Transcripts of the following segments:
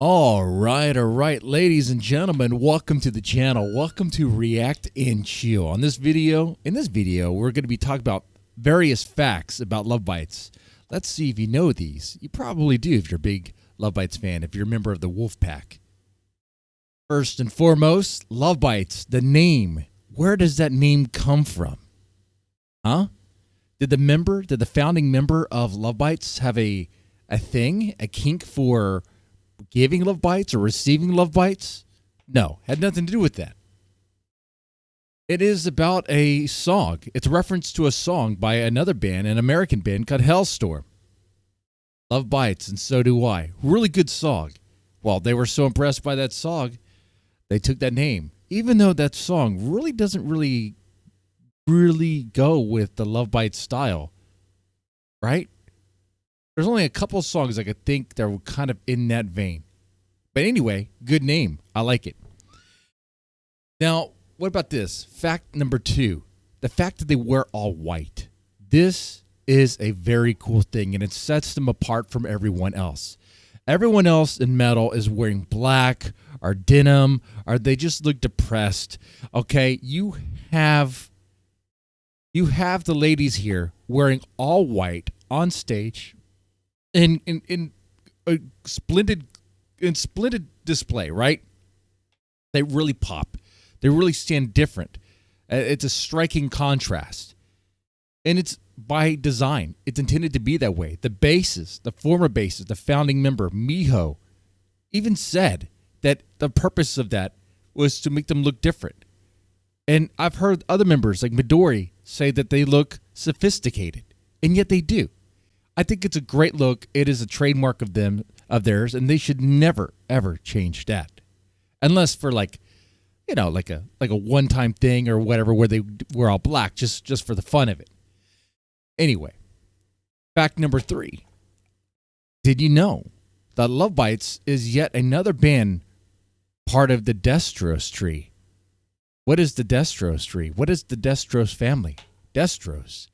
All right, ladies and gentlemen, welcome to the channel. Welcome to React and Chill. In this video, we're going to be talking about various facts about Love Bites. Let's see if you know these. You probably do if you're a big Love Bites fan, if you're a member of the Wolf Pack. First and foremost, Love Bites, the name. Where does that name come from? Huh? Did the founding member of Love Bites have a kink for giving love bites or receiving love bites? No, had nothing to do with that. It is about a song. It's a reference to a song by another band, an American band called Hellstorm. Love Bites, and so do I. Really good song. Well, they were so impressed by that song, they took that name. Even though that song really doesn't really go with the Love Bites style, right? There's only a couple of songs I could think that were kind of in that vein. But anyway, good name. I like it. Now, what about this? Fact number 2. The fact that they wear all white. This is a very cool thing, and it sets them apart from everyone else. Everyone else in metal is wearing black or denim, or they just look depressed. Okay, you have the ladies here wearing all white on stage, in a splendid display, right? They really pop. They really stand different. It's a striking contrast. And it's by design. It's intended to be that way. The bassist, the former bassist, the founding member, Miho, even said that the purpose of that was to make them look different. And I've heard other members like Midori say that they look sophisticated, and yet they do. I think it's a great look. It is a trademark of theirs, and they should never ever change that, unless for like a one-time thing or whatever, where they wear all black just for the fun of it. Anyway, fact number 3. Did you know that Love Bites is yet another band part of the Destros tree? What is the Destros tree? What is the Destros family? Destros.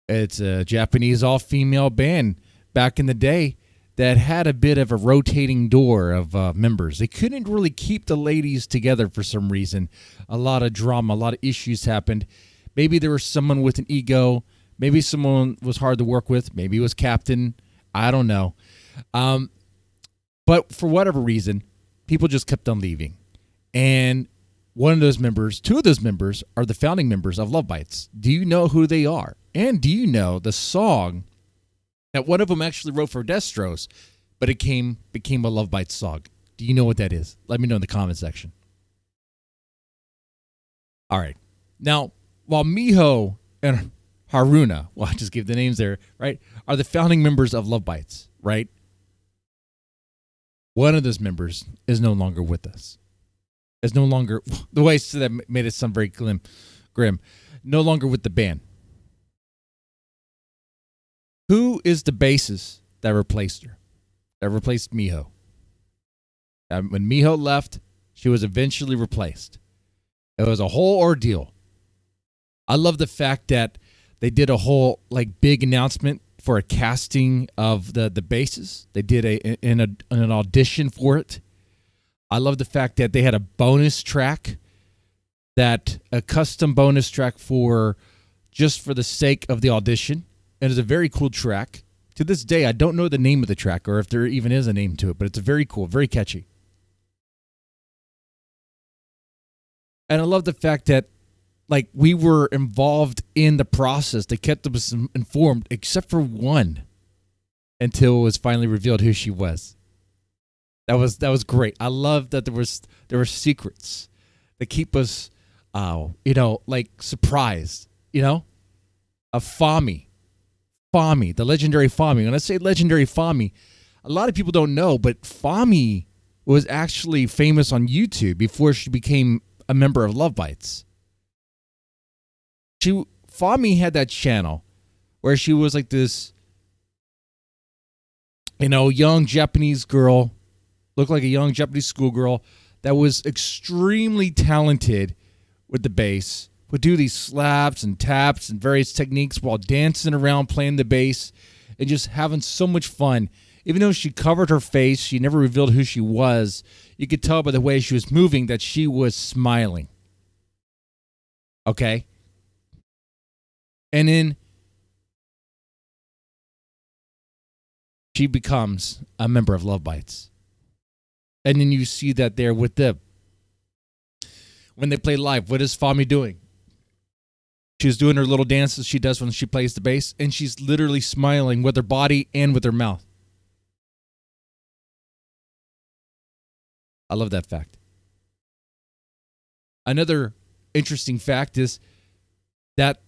It's a Japanese all-female band back in the day that had a bit of a rotating door of members. They couldn't really keep the ladies together for some reason. A lot of drama, a lot of issues happened. Maybe there was someone with an ego. Maybe someone was hard to work with. Maybe it was Captain. I don't know. But for whatever reason, people just kept on leaving. And two of those members are the founding members of Love Bites. Do you know who they are? And do you know the song that one of them actually wrote for Destros, but it became a Love Bites song? Do you know what that is? Let me know in the comment section. All right. Now, while Miho and Haruna, well, I just gave the names there, right, are the founding members of Love Bites, right? One of those members is no longer with us. Is no longer, the way I said that made it sound very grim. No longer with the band. Who is the bassist that replaced her? That replaced Miho? When Miho left, she was eventually replaced. It was a whole ordeal. I love the fact that they did a whole big announcement for a casting of the bassist. They did an audition for it. I love the fact that they had a bonus track, a custom bonus track just for the sake of the audition. And it's a very cool track. To this day, I don't know the name of the track or if there even is a name to it, but it's very cool, very catchy. And I love the fact that we were involved in the process. They kept us informed, except for one, until it was finally revealed who she was. That was great. I love that there were secrets that keep us, surprised. Of Fami, the legendary Fami. When I say legendary Fami, a lot of people don't know, but Fami was actually famous on YouTube before she became a member of Love Bites. Fami had that channel where she was like this, young Japanese girl, looked like a young Japanese schoolgirl that was extremely talented with the bass, would do these slaps and taps and various techniques while dancing around playing the bass and just having so much fun. Even though she covered her face, she never revealed who she was. You could tell by the way she was moving that she was smiling. Okay? And then she becomes a member of LOVEBITES. And then you see that there with them. When they play live, what is Fami doing? She's doing her little dances she does when she plays the bass, and she's literally smiling with her body and with her mouth. I love that fact. Another interesting fact is that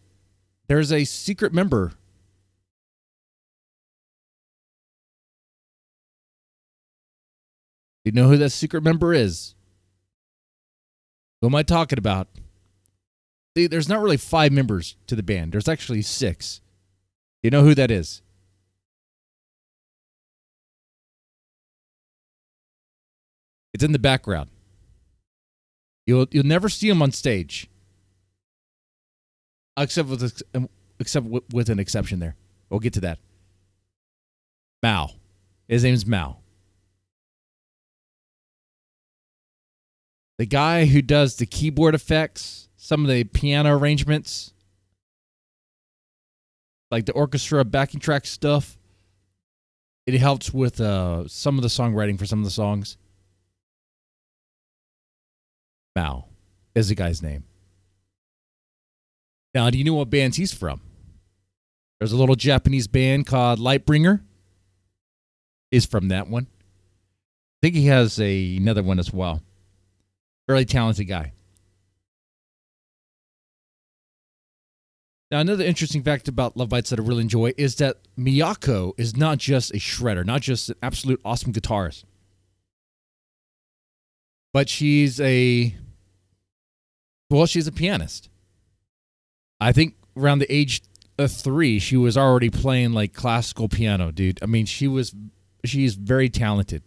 there's a secret member. You know who that secret member is? Who am I talking about? See, there's not really 5 members to the band. There's actually 6. You know who that is? It's in the background. You'll never see him on stage, except with an exception there. We'll get to that. Mao. His name's Mao. The guy who does the keyboard effects, some of the piano arrangements, like the orchestra backing track stuff. It helps with some of the songwriting for some of the songs. Mao is the guy's name. Now, do you know what bands he's from? There's a little Japanese band called Lightbringer. Is from that one. I think he has another one as well. Very talented guy. Now, another interesting fact about LOVEBITES that I really enjoy is that Mako is not just a shredder, not just an absolute awesome guitarist, but she's a pianist. I think around the age of 3, she was already playing like classical piano, dude. I mean, she's very talented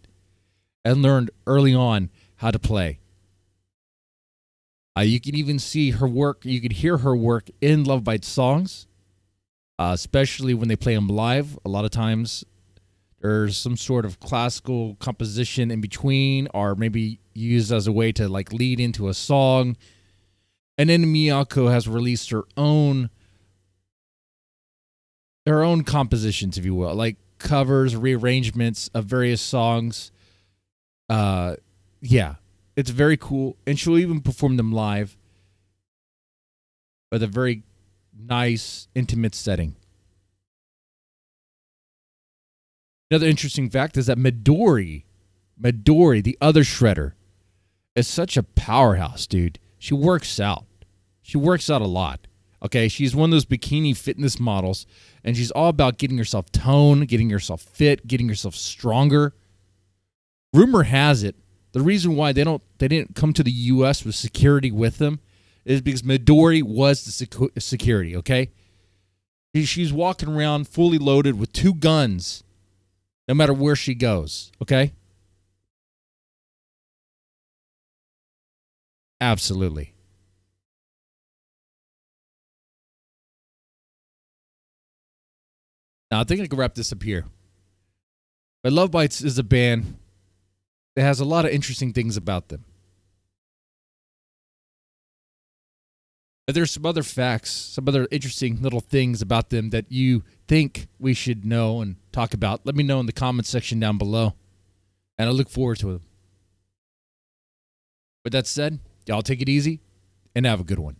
and learned early on how to play. You can even see her work. You can hear her work in LOVEBITES songs, especially when they play them live. A lot of times there's some sort of classical composition in between, or maybe used as a way to like lead into a song. And then Miyako has released her own compositions, if you will, like covers, rearrangements of various songs. Yeah. It's very cool, and she'll even perform them live with a very nice, intimate setting. Another interesting fact is that Midori, the other shredder, is such a powerhouse, dude. She works out. She works out a lot. Okay, she's one of those bikini fitness models, and she's all about getting herself toned, getting herself fit, getting herself stronger. Rumor has it, the reason why they didn't come to the U.S. with security with them is because Midori was the security, okay? She's walking around fully loaded with 2 guns no matter where she goes, okay? Absolutely. Now, I think I can wrap this up here. But LOVEBITES is a band that has a lot of interesting things about them. But there's some other facts, some other interesting little things about them that you think we should know and talk about. Let me know in the comments section down below. And I look forward to them. With that said, y'all take it easy and have a good one.